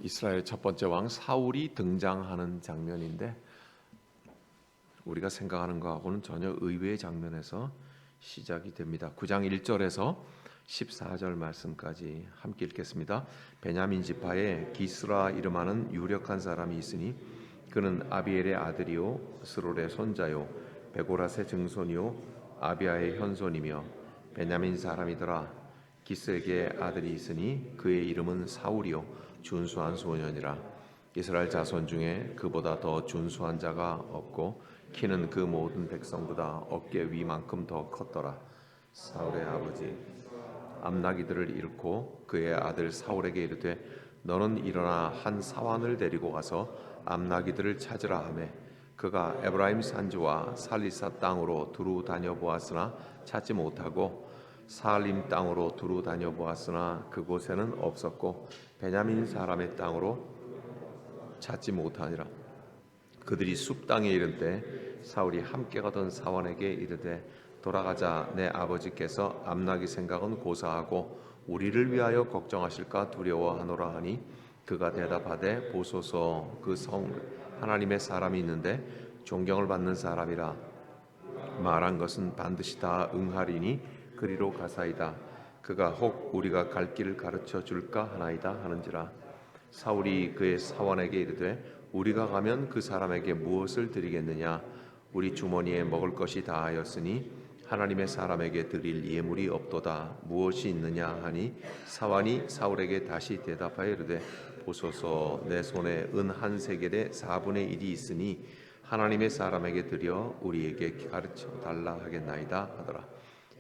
이스라엘 첫 번째 왕 사울이 등장하는 장면인데 우리가 생각하는 것하고는 전혀 의외의 장면에서 시작이 됩니다. 9장 1절에서 14절 말씀까지 함께 읽겠습니다. 베냐민 지파에 기스라 이름하는 유력한 사람이 있으니 그는 아비엘의 아들이요 스롤의 손자요 베고라의 증손이요 아비아의 현손이며 베냐민 사람이더라. 기스에게 아들이 있으니 그의 이름은 사울이요 준수한 소년이라. 이스라엘 자손 중에 그보다 더 준수한 자가 없고 키는 그 모든 백성보다 어깨 위만큼 더 컸더라. 사울의 아버지 암나기들을 잃고 그의 아들 사울에게 이르되 너는 일어나 한 사환을 데리고 가서 암나기들을 찾으라 하매 그가 에브라임 산지와 살리사 땅으로 두루 다녀 보았으나 찾지 못하고 사알림 땅으로 두루 다녀 보았으나 그곳에는 없었고 베냐민 사람의 땅으로 찾지 못하니라. 그들이 숲 땅에 이른 때 사울이 함께 가던 사원에게 이르되 돌아가자. 내 아버지께서 암나기 생각은 고사하고 우리를 위하여 걱정하실까 두려워하노라 하니 그가 대답하되 보소서 그 성 하나님의 사람이 있는데 존경을 받는 사람이라 말한 것은 반드시 다 응하리니 그리로 가사이다. 그가 혹 우리가 갈 길을 가르쳐 줄까 하나이다 하는지라. 사울이 그의 사원에게 이르되 우리가 가면 그 사람에게 무엇을 드리겠느냐. 우리 주머니에 먹을 것이 다하였으니 하나님의 사람에게 드릴 예물이 없도다. 무엇이 있느냐 하니 사원이 사울에게 다시 대답하여 이르되 보소서 내 손에 은 한 세겔의 4분의 1이 있으니 하나님의 사람에게 드려 우리에게 가르쳐 달라 하겠나이다 하더라.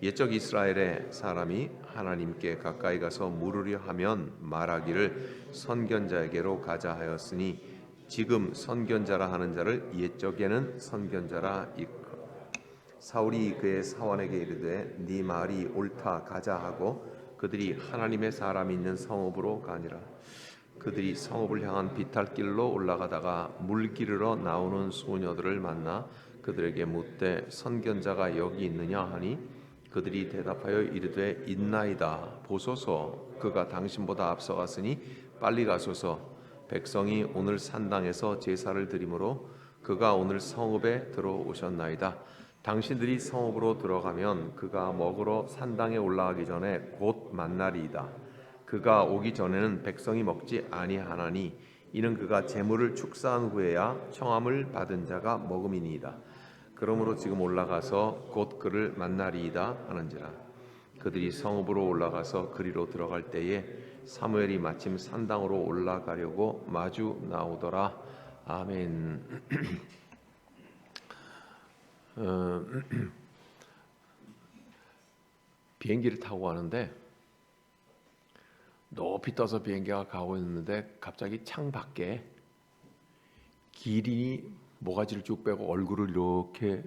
옛적 이스라엘의 사람이 하나님께 가까이 가서 물으려 하면 말하기를 선견자에게로 가자 하였으니 지금 선견자라 하는 자를 옛적에는 선견자라 일컬. 사울이 그의 사원에게 이르되 네 말이 옳다 가자 하고 그들이 하나님의 사람이 있는 성읍으로 가니라. 그들이 성읍을 향한 비탈길로 올라가다가 물 기르러 나오는 소녀들을 만나 그들에게 묻되 선견자가 여기 있느냐 하니 그들이 대답하여 이르되 있나이다. 보소서 그가 당신보다 앞서갔으니 빨리 가소서. 백성이 오늘 산당에서 제사를 드리므로 그가 오늘 성읍에 들어오셨나이다. 당신들이 성읍으로 들어가면 그가 먹으러 산당에 올라가기 전에 곧 만나리이다. 그가 오기 전에는 백성이 먹지 아니하나니 이는 그가 제물을 축사한 후에야 청함을 받은 자가 먹음이니이다. 그러므로 지금 올라가서 곧 그를 만나리이다 하는지라. 그들이 성읍으로 올라가서 그리로 들어갈 때에 사무엘이 마침 산당으로 올라가려고 마주 나오더라. 아멘. 비행기를 타고 가는데 높이 떠서 비행기가 가고 있는데 갑자기 창 밖에 기린이 모가지를 쭉 빼고 얼굴을 이렇게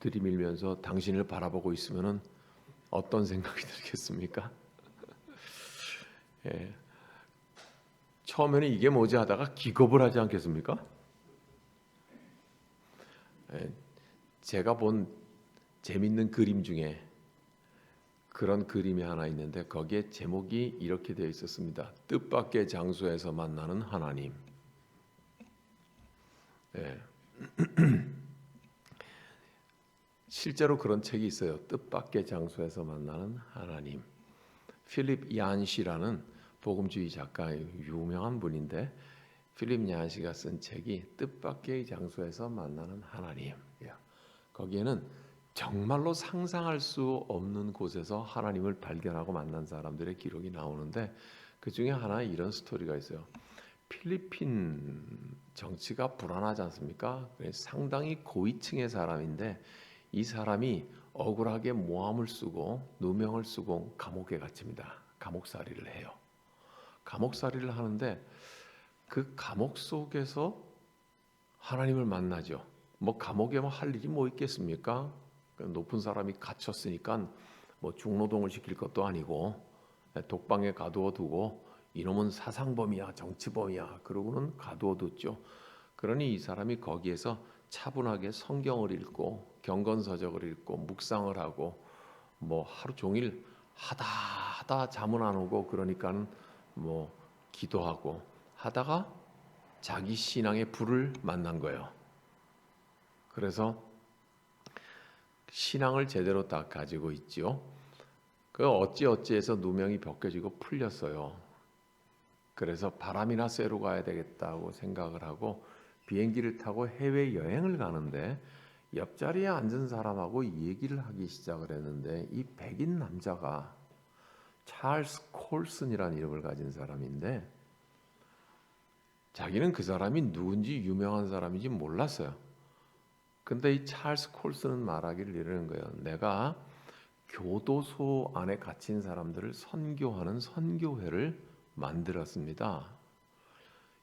들이밀면서 당신을 바라보고 있으면 어떤 생각이 들겠습니까? 예. 처음에는 이게 뭐지 하다가 기겁을 하지 않겠습니까? 예. 제가 본 재밌는 그림 중에 그런 그림이 하나 있는데 거기에 제목이 이렇게 되어 있었습니다. 뜻밖의 장소에서 만나는 하나님. 예. 실제로 그런 책이 있어요. 뜻밖의 장소에서 만나는 하나님. 필립 얀시라는 복음주의 작가 유명한 분인데 필립 얀시가 쓴 책이 뜻밖의 장소에서 만나는 하나님. 거기에는 정말로 상상할 수 없는 곳에서 하나님을 발견하고 만난 사람들의 기록이 나오는데 그 중에 하나 이런 스토리가 있어요. 필리핀 정치가 불안하지 않습니까? 상당히 고위층의 사람인데 이 사람이 억울하게 모함을 쓰고 누명을 쓰고 감옥에 갇힙니다. 감옥살이를 해요. 감옥살이를 하는데 그 감옥 속에서 하나님을 만나죠. 뭐 감옥에 할 일이 뭐 있겠습니까? 높은 사람이 갇혔으니까 뭐 중노동을 시킬 것도 아니고 독방에 가두어 두고 이놈은 사상범이야 정치범이야 그러고는 가두어 뒀죠. 그러니 이 사람이 거기에서 차분하게 성경을 읽고 경건서적을 읽고 묵상을 하고 뭐 하루 종일 하다 잠은 안 오고 그러니까는 뭐 기도하고 하다가 자기 신앙의 불을 만난 거예요. 그래서 신앙을 제대로 딱 가지고 있지요. 그 어찌어찌해서 누명이 벗겨지고 풀렸어요. 그래서 바람이나 쐬러 가야 되겠다고 생각을 하고 비행기를 타고 해외여행을 가는데 옆자리에 앉은 사람하고 얘기를 하기 시작을 했는데 이 백인 남자가 찰스 콜슨이라는 이름을 가진 사람인데 자기는 그 사람이 누군지 유명한 사람인지 몰랐어요. 근데 이 찰스 콜슨은 말하기를 이러는 거예요. 내가 교도소 안에 갇힌 사람들을 선교하는 선교회를 만들었습니다.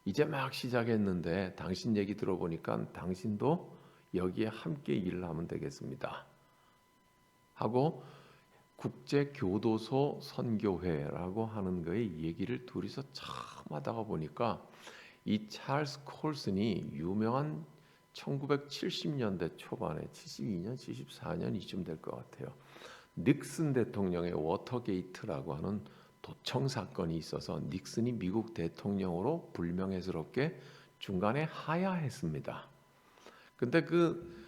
이제 막 시작했는데 당신 얘기 들어보니까 당신도 여기에 함께 일을 하면 되겠습니다. 하고 국제교도소 선교회라고 하는 거에 얘기를 둘이서 참 하다가 보니까 이 찰스 콜슨이 유명한 1970년대 초반에 72년, 74년 이쯤 될 것 같아요. 닉슨 대통령의 워터게이트라고 하는 도청 사건이 있어서 닉슨이 미국 대통령으로 불명예스럽게 중간에 하야했습니다. 근데 그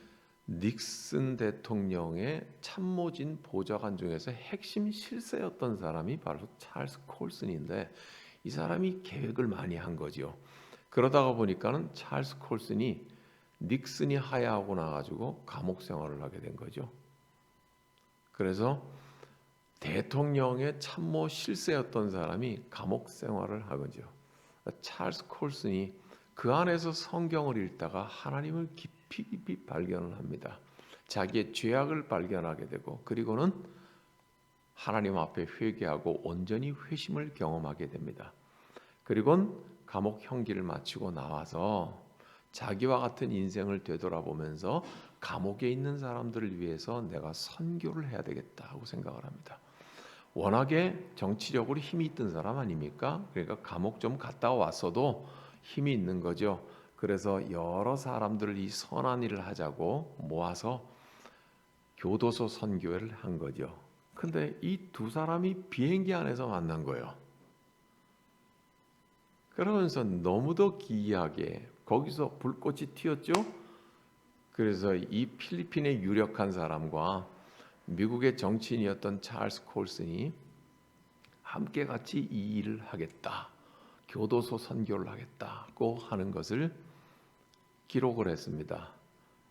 닉슨 대통령의 참모진 보좌관 중에서 핵심 실세였던 사람이 바로 찰스 콜슨인데 이 사람이 계획을 많이 한 거죠. 그러다가 보니까는 찰스 콜슨이 닉슨이 하야하고 나가지고 감옥 생활을 하게 된 거죠. 그래서 대통령의 참모 실세였던 사람이 감옥 생활을 하거죠. 찰스 콜슨이 그 안에서 성경을 읽다가 하나님을 깊이 발견을 합니다. 자기의 죄악을 발견하게 되고 그리고는 하나님 앞에 회개하고 온전히 회심을 경험하게 됩니다. 그리고는 감옥 형기를 마치고 나와서 자기와 같은 인생을 되돌아보면서 감옥에 있는 사람들을 위해서 내가 선교를 해야 되겠다고 생각을 합니다. 워낙에 정치력으로 힘이 있던 사람 아닙니까? 그러니까 감옥 좀 갔다 왔어도 힘이 있는 거죠. 그래서 여러 사람들을 이 선한 일을 하자고 모아서 교도소 선교회를 한 거죠. 근데 이 두 사람이 비행기 안에서 만난 거예요. 그러면서 너무도 기이하게 거기서 불꽃이 튀었죠. 그래서 이 필리핀의 유력한 사람과 미국의 정치인이었던 찰스 콜슨이 함께 같이 이 일을 하겠다. 교도소 선교를 하겠다고 하는 것을 기록을 했습니다.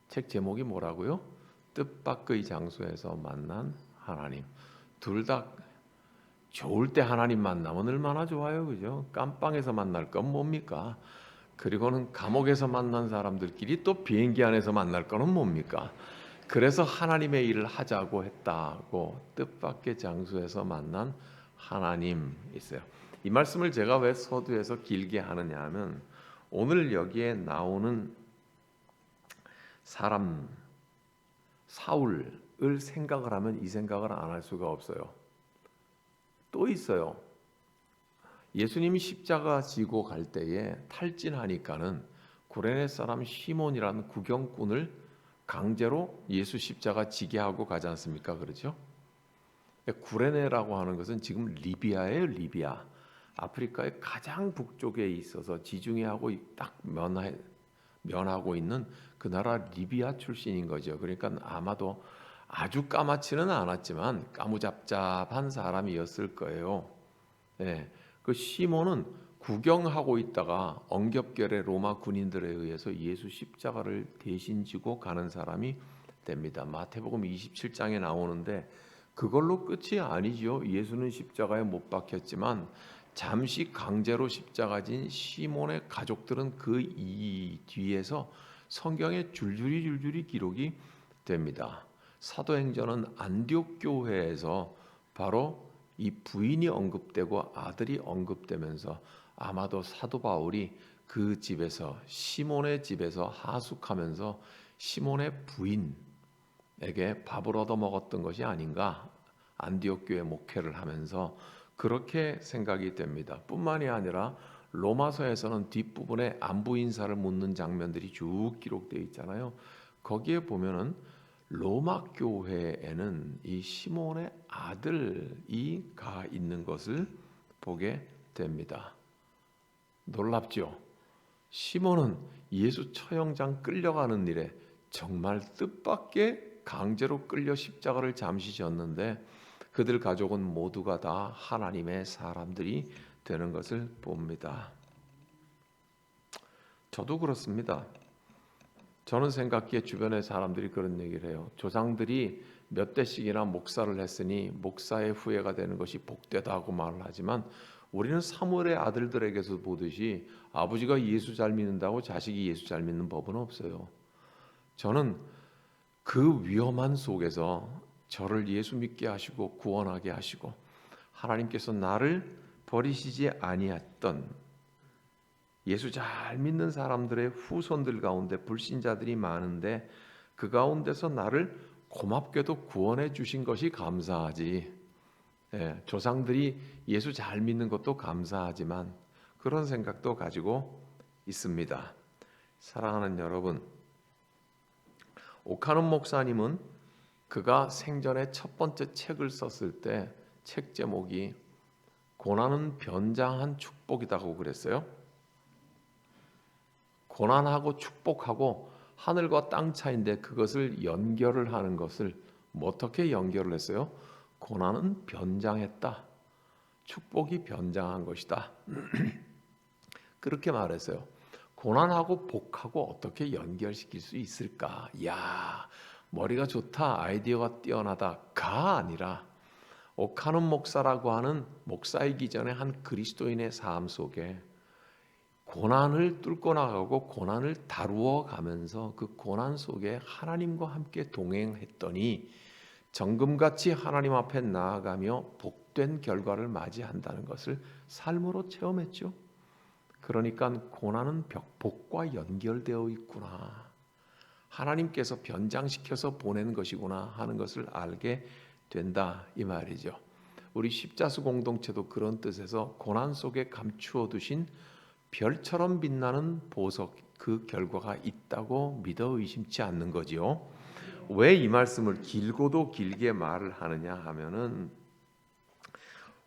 책 제목이 뭐라고요? 뜻밖의 장소에서 만난 하나님. 둘 다 좋을 때 하나님 만나면 얼마나 좋아요, 그죠? 깜빵에서 만날 건 뭡니까? 그리고는 감옥에서 만난 사람들끼리 또 비행기 안에서 만날 거는 뭡니까? 그래서 하나님의 일을 하자고 했다고 뜻밖의 장소에서 만난 하나님 있어요. 이 말씀을 제가 왜 서두에서 길게 하느냐 하면 오늘 여기에 나오는 사람 사울을 생각을 하면 이 생각을 안 할 수가 없어요. 또 있어요. 예수님이 십자가 지고 갈 때에 탈진하니까는 구레네 사람 시몬이라는 구경꾼을 강제로 예수 십자가 지게 하고 가지 않습니까? 그렇죠? 구레네라고 하는 것은 지금 리비아예요, 리비아. 아프리카의 가장 북쪽에 있어서 지중해하고 딱 면하고 있는 그 나라 리비아 출신인 거죠. 그러니까 아마도 아주 까맣지는 않았지만 까무잡잡한 사람이었을 거예요. 네. 그 시몬은 구경하고 있다가 엉겹결에 로마 군인들에 의해서 예수 십자가를 대신 지고 가는 사람이 됩니다. 마태복음 27장에 나오는데 그걸로 끝이 아니죠. 예수는 십자가에 못 박혔지만 잠시 강제로 십자가 진 시몬의 가족들은 그 이 뒤에서 성경에 줄줄이 기록이 됩니다. 사도행전은 안디옥 교회에서 바로 이 부인이 언급되고 아들이 언급되면서 아마도 사도 바울이 그 집에서 시몬의 집에서 하숙하면서 시몬의 부인에게 밥을 얻어 먹었던 것이 아닌가 안디옥 교회 목회를 하면서 그렇게 생각이 됩니다. 뿐만이 아니라 로마서에서는 뒷부분에 안부 인사를 묻는 장면들이 쭉 기록되어 있잖아요. 거기에 보면은 로마 교회에는 이 시몬의 아들이 가 있는 것을 보게 됩니다. 놀랍죠. 시몬은 예수 처형장 끌려가는 일에 정말 뜻밖의 강제로 끌려 십자가를 잠시 졌는데 그들 가족은 모두가 다 하나님의 사람들이 되는 것을 봅니다. 저도 그렇습니다. 저는 생각기에 주변의 사람들이 그런 얘기를 해요. 조상들이 몇 대씩이나 목사를 했으니 목사의 후예가 되는 것이 복되다 하고 말을 하지만 우리는 사무엘의 아들들에게서 보듯이 아버지가 예수 잘 믿는다고 자식이 예수 잘 믿는 법은 없어요. 저는 그 위험한 속에서 저를 예수 믿게 하시고 구원하게 하시고 하나님께서 나를 버리시지 아니했던 예수 잘 믿는 사람들의 후손들 가운데 불신자들이 많은데 그 가운데서 나를 고맙게도 구원해 주신 것이 감사하지. 조상들이 예수 잘 믿는 것도 감사하지만 그런 생각도 가지고 있습니다. 사랑하는 여러분, 오카논 목사님은 그가 생전에 첫 번째 책을 썼을 때 책 제목이 고난은 변장한 축복이라고 그랬어요. 고난하고 축복하고 하늘과 땅 차이인데 그것을 연결을 하는 것을 어떻게 연결을 했어요? 고난은 변장했다. 축복이 변장한 것이다. 그렇게 말했어요. 고난하고 복하고 어떻게 연결시킬 수 있을까? 야, 머리가 좋다. 아이디어가 뛰어나다가 아니라 오카논 목사라고 하는 목사이기 전에 한 그리스도인의 삶 속에 고난을 뚫고 나가고 고난을 다루어 가면서 그 고난 속에 하나님과 함께 동행했더니 정금같이 하나님 앞에 나아가며 복된 결과를 맞이한다는 것을 삶으로 체험했죠. 그러니까 고난은 복과 연결되어 있구나. 하나님께서 변장시켜서 보낸 것이구나 하는 것을 알게 된다 이 말이죠. 우리 십자수 공동체도 그런 뜻에서 고난 속에 감추어 두신 별처럼 빛나는 보석 그 결과가 있다고 믿어 의심치 않는 거지요. 왜 이 말씀을 길고도 길게 말을 하느냐 하면은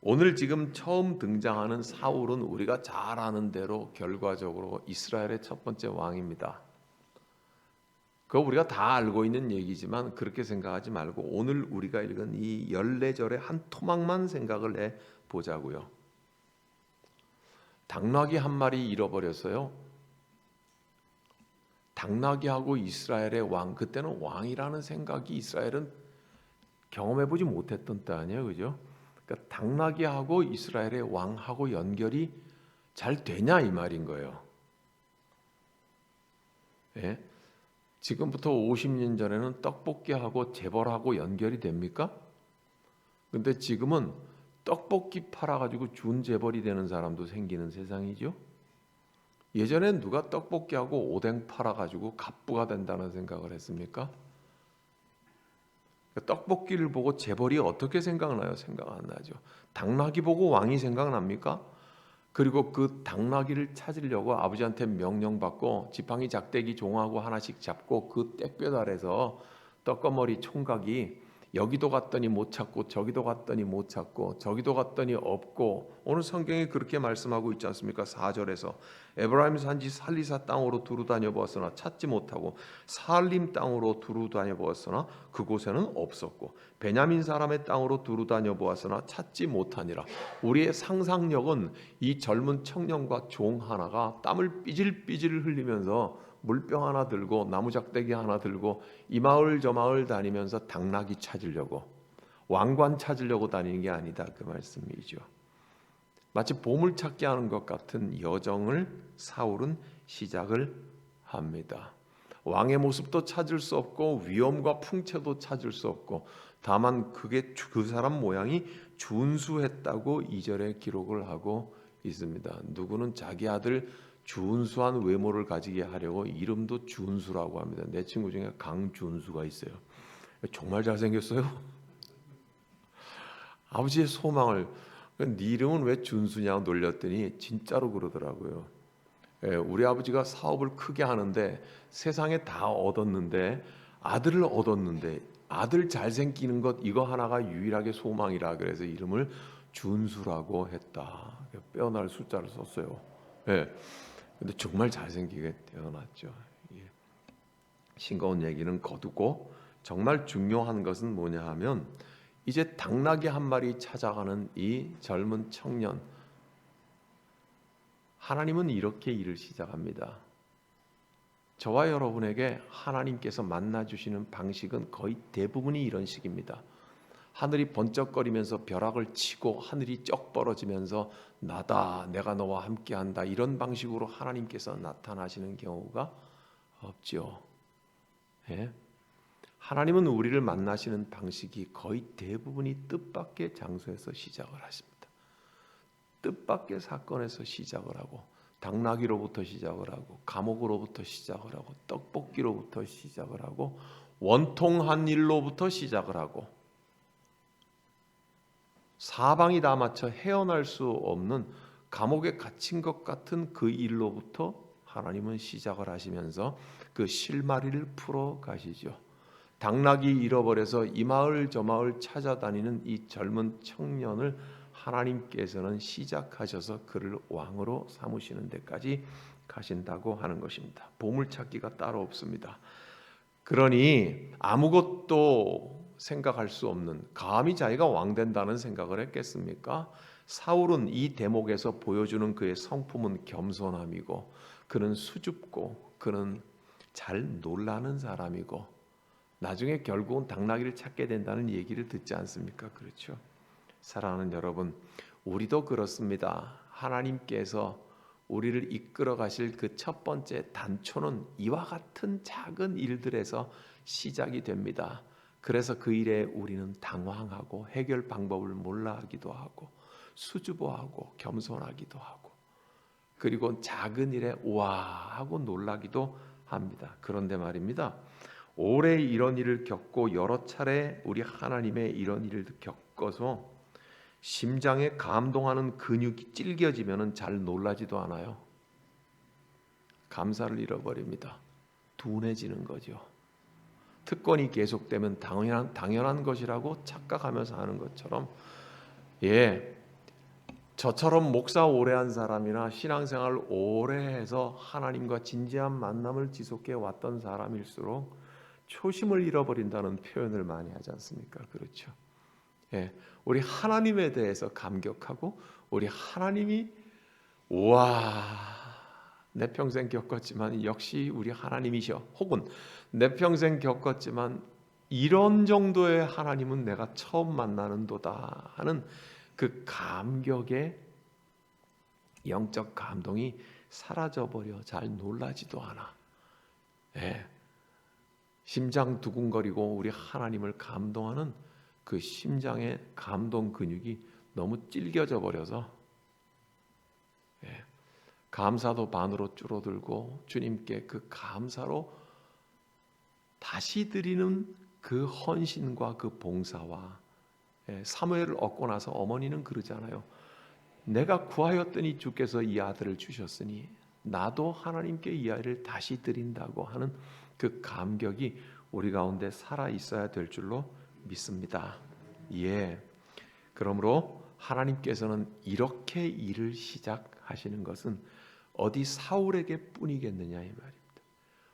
오늘 지금 처음 등장하는 사울은 우리가 잘 아는 대로 결과적으로 이스라엘의 첫 번째 왕입니다. 그거 우리가 다 알고 있는 얘기지만 그렇게 생각하지 말고 오늘 우리가 읽은 이 14절의 한 토막만 생각을 해 보자고요. 당나귀 한 마리 잃어버렸어요. 당나귀하고 이스라엘의 왕, 그때는 왕이라는 생각이 이스라엘은 경험해보지 못했던 때 아니에요, 그죠? 그러니까 당나귀하고 이스라엘의 왕하고 연결이 잘 되냐 이 말인 거예요. 예? 지금부터 50년 전에는 떡볶이하고 재벌하고 연결이 됩니까? 근데 지금은 떡볶이 팔아가지고 준 재벌이 되는 사람도 생기는 세상이죠. 예전엔 누가 떡볶이하고 오뎅 팔아가지고 갑부가 된다는 생각을 했습니까? 떡볶이를 보고 재벌이 어떻게 생각나요? 생각 안 나죠. 당나귀 보고 왕이 생각납니까? 그리고 그 당나귀를 찾으려고 아버지한테 명령받고 지팡이 작대기 종하고 하나씩 잡고 그 땡볕 아래서 떡거머리 총각이 여기도 갔더니 못 찾고 저기도 갔더니 못 찾고 저기도 갔더니 없고 오늘 성경에 그렇게 말씀하고 있지 않습니까? 4절에서 에브라임 산지 살리사 땅으로 두루 다녀 보았으나 찾지 못하고 살림 땅으로 두루 다녀 보았으나 그곳에는 없었고 베냐민 사람의 땅으로 두루 다녀 보았으나 찾지 못하니라. 우리의 상상력은 이 젊은 청년과 종 하나가 땀을 삐질삐질 흘리면서 물병 하나 들고 나무작대기 하나 들고 이 마을 저 마을 다니면서 당나귀 찾으려고 왕관 찾으려고 다니는 게 아니다 그 말씀이죠. 마치 보물찾기 하는 것 같은 여정을 사울은 시작을 합니다. 왕의 모습도 찾을 수 없고 위엄과 풍채도 찾을 수 없고 다만 그게 그 사람 모양이 준수했다고 2절에 기록을 하고 있습니다. 누구는 자기 아들 준수한 외모를 가지게 하려고 이름도 준수라고 합니다. 내 친구 중에 강준수가 있어요. 정말 잘생겼어요. 아버지의 소망을 네 이름은 왜 준수냐고 놀렸더니 진짜로 그러더라고요. 우리 아버지가 사업을 크게 하는데 세상에 다 얻었는데 아들을 얻었는데 아들 잘생기는 것 이거 하나가 유일하게 소망이라 그래서 이름을 준수라고 했다. 빼어날 숫자를 썼어요. 예. 근데 정말 잘생기게 태어났죠. 예. 싱거운 얘기는 거두고 정말 중요한 것은 뭐냐 하면 이제 당나귀 한 마리 찾아가는 이 젊은 청년, 하나님은 이렇게 일을 시작합니다. 저와 여러분에게 하나님께서 만나주시는 방식은 거의 대부분이 이런 식입니다. 하늘이 번쩍거리면서 벼락을 치고 하늘이 쩍 벌어지면서 나다 내가 너와 함께한다 이런 방식으로 하나님께서 나타나시는 경우가 없죠. 예? 하나님은 우리를 만나시는 방식이 거의 대부분이 뜻밖의 장소에서 시작을 하십니다. 뜻밖의 사건에서 시작을 하고 당나귀로부터 시작을 하고 감옥으로부터 시작을 하고 떡볶이로부터 시작을 하고 원통한 일로부터 시작을 하고 사방이 다 맞춰 헤어날 수 없는 감옥에 갇힌 것 같은 그 일로부터 하나님은 시작을 하시면서 그 실마리를 풀어 가시죠. 당나귀 잃어버려서 이 마을 저 마을 찾아다니는 이 젊은 청년을 하나님께서는 시작하셔서 그를 왕으로 삼으시는 데까지 가신다고 하는 것입니다. 보물찾기가 따로 없습니다. 그러니 아무것도 생각할 수 없는, 감히 자기가 왕 된다는 생각을 했겠습니까? 사울은 이 대목에서 보여주는 그의 성품은 겸손함이고 그는 수줍고 그는 잘 놀라는 사람이고 나중에 결국은 당나귀를 찾게 된다는 얘기를 듣지 않습니까? 그렇죠? 사랑하는 여러분, 우리도 그렇습니다. 하나님께서 우리를 이끌어 가실 그 첫 번째 단초는 이와 같은 작은 일들에서 시작이 됩니다. 그래서 그 일에 우리는 당황하고 해결 방법을 몰라 하기도 하고 수줍어하고 겸손하기도 하고 그리고 작은 일에 우와 하고 놀라기도 합니다. 그런데 말입니다. 오래 이런 일을 겪고 여러 차례 우리 하나님의 이런 일을 겪어서 심장에 감동하는 근육이 찔겨지면 잘 놀라지도 않아요. 감사를 잃어버립니다. 둔해지는 거죠. 특권이 계속되면 당연한 것이라고 착각하면서 하는 것처럼 저처럼 목사 오래 한 사람이나 신앙생활 오래 해서 하나님과 진지한 만남을 지속해 왔던 사람일수록 초심을 잃어버린다는 표현을 많이 하지 않습니까? 그렇죠. 우리 하나님에 대해서 감격하고 우리 하나님이 내 평생 겪었지만 역시 우리 하나님이셔. 혹은 내 평생 겪었지만 이런 정도의 하나님은 내가 처음 만나는도다 하는 그 감격의 영적 감동이 사라져버려 잘 놀라지도 않아. 심장 두근거리고 우리 하나님을 감동하는 그 심장의 감동 근육이 너무 찔겨져 버려서 감사도 반으로 줄어들고 주님께 그 감사로 다시 드리는 그 헌신과 그 봉사와 사무엘을 얻고 나서 어머니는 그러잖아요. 내가 구하였더니 주께서 이 아들을 주셨으니 나도 하나님께 이 아이를 다시 드린다고 하는 그 감격이 우리 가운데 살아 있어야 될 줄로 믿습니다. 그러므로 하나님께서는 이렇게 일을 시작하시는 것은 어디 사울에게 뿐이겠느냐 이 말입니다.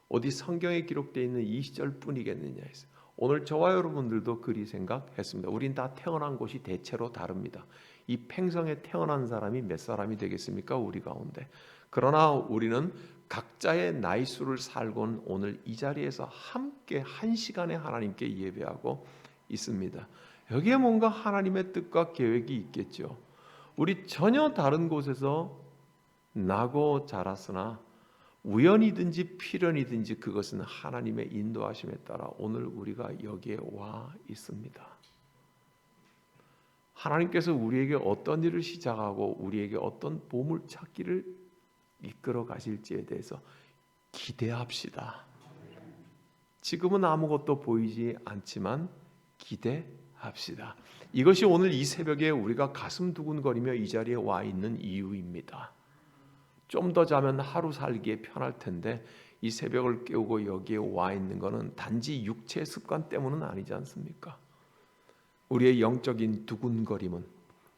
어디 성경에 기록되어 있는 이 시절 뿐이겠느냐 해서 오늘 저와 여러분들도 그리 생각했습니다. 우린 다 태어난 곳이 대체로 다릅니다. 이 팽성에 태어난 사람이 몇 사람이 되겠습니까? 우리 가운데. 그러나 우리는 각자의 나이 수를 살고는 오늘 이 자리에서 함께 한 시간에 하나님께 예배하고 있습니다. 여기에 뭔가 하나님의 뜻과 계획이 있겠죠. 우리 전혀 다른 곳에서 나고 자랐으나 우연이든지 필연이든지 그것은 하나님의 인도하심에 따라 오늘 우리가 여기에 와 있습니다. 하나님께서 우리에게 어떤 일을 시작하고 우리에게 어떤 보물 찾기를 이끌어 가실지에 대해서 기대합시다. 지금은 아무것도 보이지 않지만 기대합시다. 이것이 오늘 이 새벽에 우리가 가슴 두근거리며 이 자리에 와 있는 이유입니다. 좀 더 자면 하루 살기에 편할 텐데 이 새벽을 깨우고 여기에 와 있는 것은 단지 육체의 습관 때문은 아니지 않습니까? 우리의 영적인 두근거림은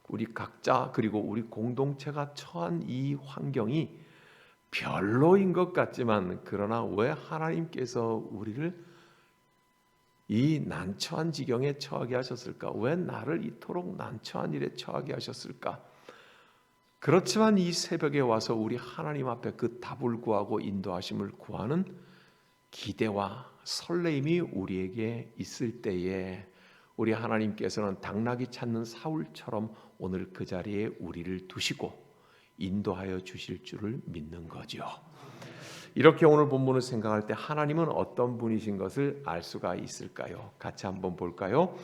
우리 각자 그리고 우리 공동체가 처한 이 환경이 별로인 것 같지만 그러나 왜 하나님께서 우리를 이 난처한 지경에 처하게 하셨을까? 왜 나를 이토록 난처한 일에 처하게 하셨을까? 그렇지만 이 새벽에 와서 우리 하나님 앞에 그 답을 구하고 인도하심을 구하는 기대와 설레임이 우리에게 있을 때에 우리 하나님께서는 당나귀 찾는 사울처럼 오늘 그 자리에 우리를 두시고 인도하여 주실 줄을 믿는 거죠. 이렇게 오늘 본문을 생각할 때 하나님은 어떤 분이신 것을 알 수가 있을까요? 같이 한번 볼까요?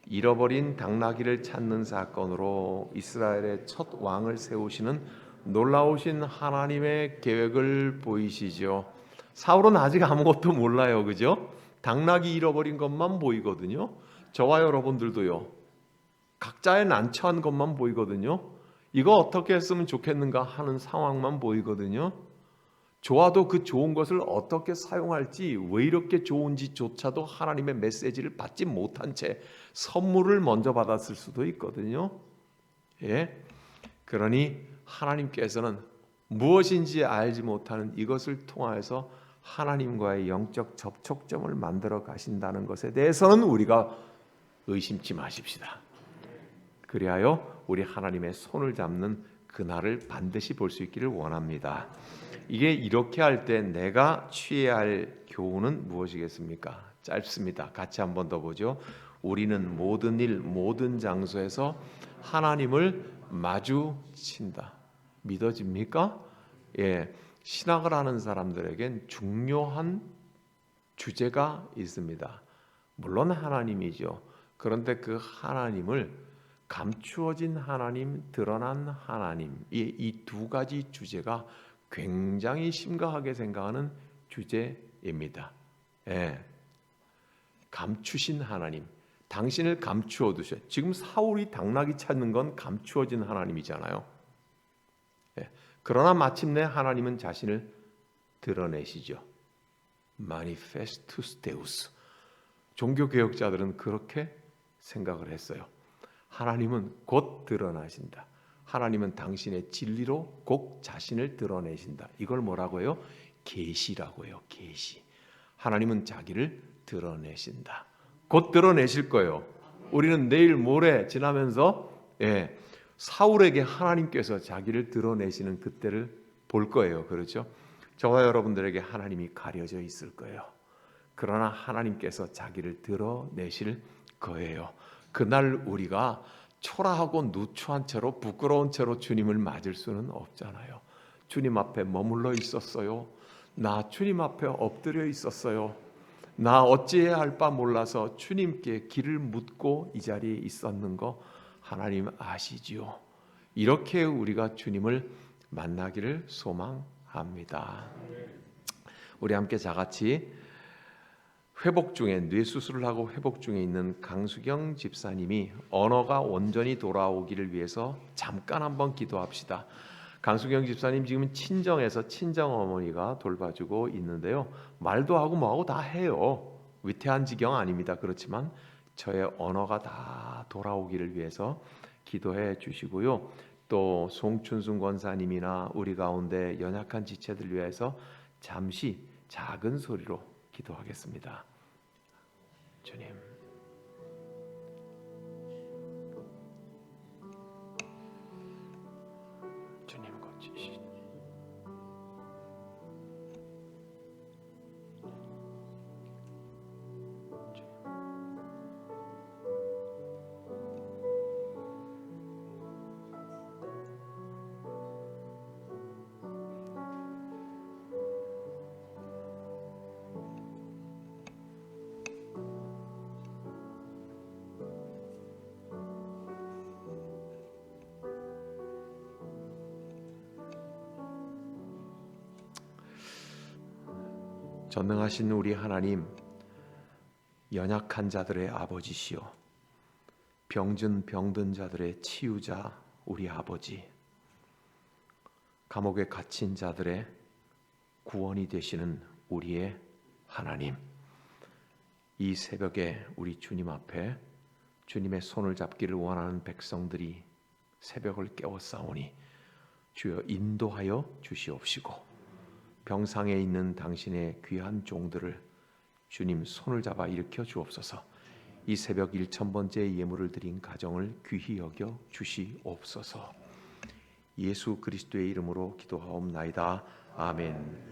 잃어버린 당나귀를 찾는 사건으로 이스라엘의 첫 왕을 세우시는 놀라우신 하나님의 계획을 보이시죠. 사울은 아직 아무것도 몰라요, 그죠? 당나귀 잃어버린 것만 보이거든요. 저와 여러분들도요. 각자의 난처한 것만 보이거든요. 이거 어떻게 했으면 좋겠는가 하는 상황만 보이거든요. 좋아도 그 좋은 것을 어떻게 사용할지, 왜 이렇게 좋은지조차도 하나님의 메시지를 받지 못한 채 선물을 먼저 받았을 수도 있거든요. 예. 그러니 하나님께서는 무엇인지 알지 못하는 이것을 통하여서 하나님과의 영적 접촉점을 만들어 가신다는 것에 대해서는 우리가 의심치 마십시다. 그리하여 우리 하나님의 손을 잡는 그날을 반드시 볼 수 있기를 원합니다. 이게 이렇게 할 때 내가 취해야 할 교훈은 무엇이겠습니까? 짧습니다. 같이 한 번 더 보죠. 우리는 모든 일, 모든 장소에서 하나님을 마주친다. 믿어집니까? 예, 신학을 하는 사람들에겐 중요한 주제가 있습니다. 물론 하나님이죠. 그런데 그 하나님을 감추어진 하나님, 드러난 하나님, 이 두 가지 주제가 굉장히 심각하게 생각하는 주제입니다. 예. 감추신 하나님, 당신을 감추어 두셔. 지금 사울이 당나귀 찾는 건 감추어진 하나님이잖아요. 예. 그러나 마침내 하나님은 자신을 드러내시죠. Manifestus Deus. 종교개혁자들은 그렇게 생각을 했어요. 하나님은 곧 드러나신다. 하나님은 당신의 진리로 곧 자신을 드러내신다. 이걸 뭐라고 해요? 계시라고 해요. 계시. 하나님은 자기를 드러내신다. 곧 드러내실 거예요. 우리는 내일 모레 지나면서 사울에게 하나님께서 자기를 드러내시는 그때를 볼 거예요. 그렇죠? 저와 여러분들에게 하나님이 가려져 있을 거예요. 그러나 하나님께서 자기를 드러내실 거예요. 그날 우리가 초라하고 누추한 채로 부끄러운 채로 주님을 맞을 수는 없잖아요. 주님 앞에 머물러 있었어요. 나 주님 앞에 엎드려 있었어요. 나 어찌해야 할 바 몰라서 주님께 길을 묻고 이 자리에 있었는 거 하나님 아시지요. 이렇게 우리가 주님을 만나기를 소망합니다. 우리 함께 다같이 회복 중에 뇌수술을 하고 회복 중에 있는 강수경 집사님이 언어가 온전히 돌아오기를 위해서 잠깐 한번 기도합시다. 강수경 집사님 지금 친정에서 친정어머니가 돌봐주고 있는데요. 말도 하고 뭐하고 다 해요. 위태한 지경 아닙니다. 그렇지만 저의 언어가 다 돌아오기를 위해서 기도해 주시고요. 또 송춘순 권사님이나 우리 가운데 연약한 지체들 위해서 잠시 작은 소리로 기도하겠습니다. 주님, 주님 고치시. 전능하신 우리 하나님, 연약한 자들의 아버지시요 병든 자들의 치유자 우리 아버지, 감옥에 갇힌 자들의 구원이 되시는 우리의 하나님, 이 새벽에 우리 주님 앞에 주님의 손을 잡기를 원하는 백성들이 새벽을 깨웠사오니 주여 인도하여 주시옵시고 병상에 있는 당신의 귀한 종들을 주님 손을 잡아 일으켜 주옵소서. 이 새벽 1000번째 예물을 드린 가정을 귀히 여겨 주시옵소서. 예수 그리스도의 이름으로 기도하옵나이다. 아멘.